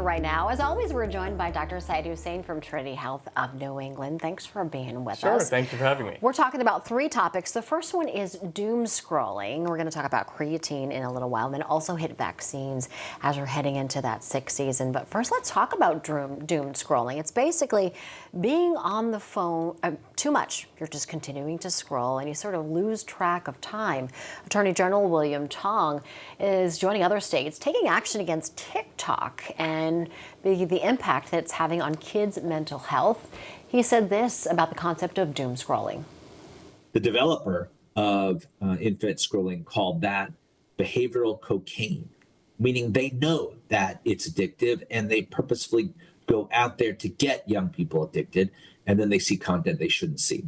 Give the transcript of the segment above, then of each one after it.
right now. As always, we're joined by Dr. Syed Hussain from Trinity Health of New England. Thanks for being with us. Sure, thank you for having me. We're talking about three topics. The first one is doom scrolling. We're going to talk about creatine in a little while, and then also hit vaccines as we're heading into that sick season. But first, let's talk about doom scrolling. It's basically being on the phone too much. You're just continuing to scroll, and you sort of lose track of time. Attorney General William Tong is joining other states, taking action against TikTok and the impact that it's having on kids' mental health. He said this about the concept of doom scrolling. The developer of infinite scrolling called that behavioral cocaine, meaning they know that it's addictive and they purposefully go out there to get young people addicted, and then they see content they shouldn't see.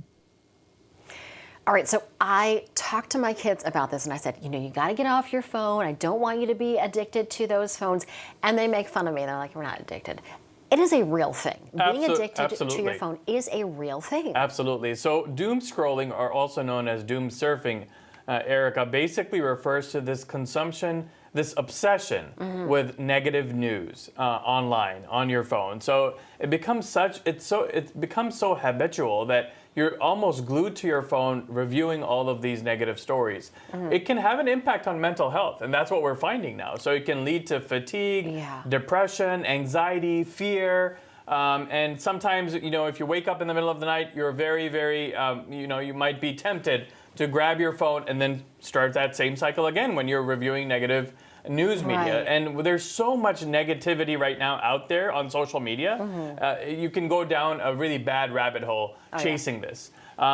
All right, so I talked to my kids about this and I said, you got to get off your phone. I don't want you to be addicted to those phones. And they make fun of me. They're like, we're not addicted. It is a real thing. Being addicted to your phone is a real thing. Absolutely. So doom scrolling, or also known as doom surfing, Erica, basically refers to this consumption, this obsession with negative news online, on your phone. So it becomes so habitual that you're almost glued to your phone reviewing all of these negative stories. It can have an impact on mental health, and that's what we're finding now. So it can lead to fatigue, depression, anxiety, fear, and sometimes, if you wake up in the middle of the night, you're very, very, you might be tempted to grab your phone and then start that same cycle again when you're reviewing negative news media. And there's so much negativity right now out there on social media. You can go down a really bad rabbit hole chasing this.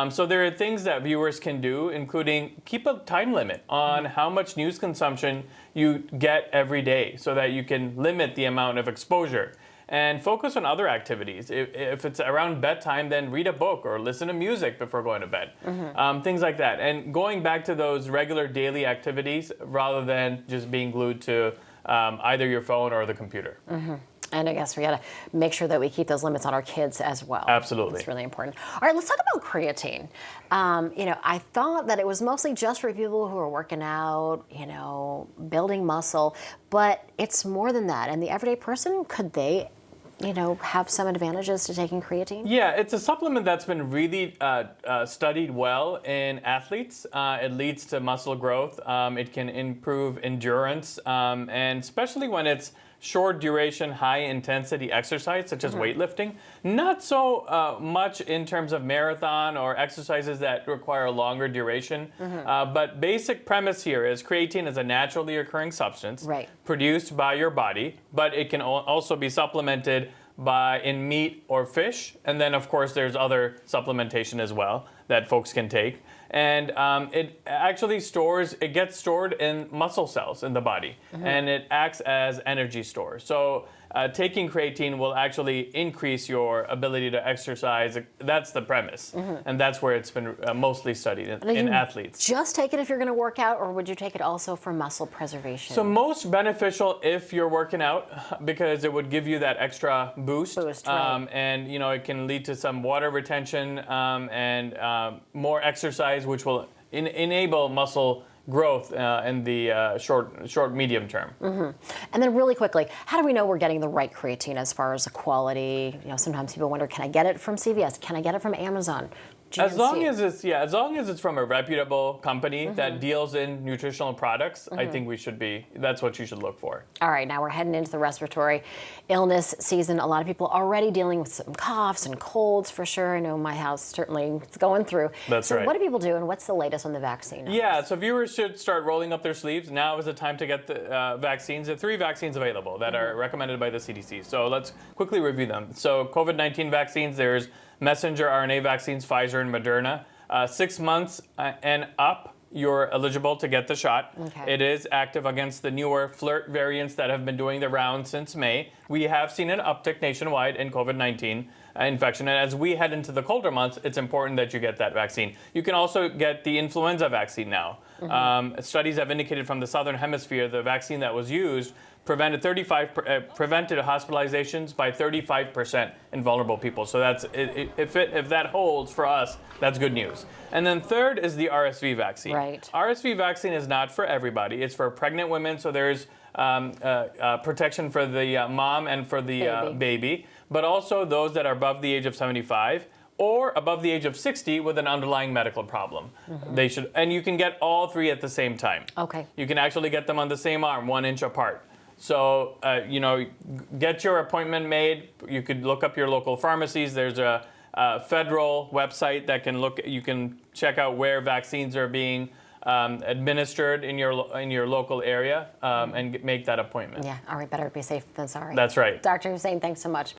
So there are things that viewers can do, including keep a time limit on how much news consumption you get every day so that you can limit the amount of exposure. And focus on other activities. If it's around bedtime, then read a book or listen to music before going to bed. Things like that. And going back to those regular daily activities rather than just being glued to either your phone or the computer. And I guess we got to make sure that we keep those limits on our kids as well. Absolutely. It's really important. All right, let's talk about creatine. I thought that it was mostly just for people who are working out, building muscle, but it's more than that. And the everyday person, could they have some advantages to taking creatine? Yeah, it's a supplement that's been really studied well in athletes. It leads to muscle growth. It can improve endurance, and especially when it's short duration, high intensity exercise, such as weightlifting. Not so much in terms of marathon or exercises that require a longer duration. But basic premise here is creatine is a naturally occurring substance produced by your body, but it can also be supplemented in meat or fish. And then, of course, there's other supplementation as well that folks can take. And it actually gets stored in muscle cells in the body, and it acts as energy store. So taking creatine will actually increase your ability to exercise. That's the premise, and that's where it's been mostly studied in athletes. Just take it if you're going to work out, or would you take it also for muscle preservation? So most beneficial if you're working out, because it would give you that extra boost. And it can lead to some water retention and more exercise, which will enable muscle growth in the short medium term. And then really quickly, how do we know we're getting the right creatine as far as the quality? Sometimes people wonder, can I get it from CVS? Can I get it from Amazon? GNC? As long as it's from a reputable company that deals in nutritional products, I think that's what you should look for. All right, now we're heading into the respiratory illness season. A lot of people already dealing with some coughs and colds for sure. I know my house certainly is going through. That's right. So what do people do, and what's the latest on the vaccine? Yeah, so viewers should start rolling up their sleeves. Now is the time to get the vaccines. There are 3 vaccines available that are recommended by the CDC. So let's quickly review them. So COVID-19 vaccines, there's messenger RNA vaccines, Pfizer and Moderna. 6 months and up, you're eligible to get the shot. It is active against the newer flirt variants that have been doing the rounds since May. We have seen an uptick nationwide in COVID-19 infection. And as we head into the colder months, it's important that you get that vaccine. You can also get the influenza vaccine now. Studies have indicated from the southern hemisphere the vaccine that was used prevented prevented hospitalizations by 35% in vulnerable people. So that's if that holds for us, that's good news. And then third is the RSV vaccine. Right. RSV vaccine is not for everybody. It's for pregnant women. So there's protection for the mom and for the baby, but also those that are above the age of 75 or above the age of 60 with an underlying medical problem. They should, and you can get all three at the same time. Okay. You can actually get them on the same arm, 1 inch apart. So, get your appointment made. You could look up your local pharmacies. There's a federal website that you can check out where vaccines are being administered in your local area and make that appointment. Yeah, all right, better be safe than sorry. That's right. Dr. Hussain, thanks so much.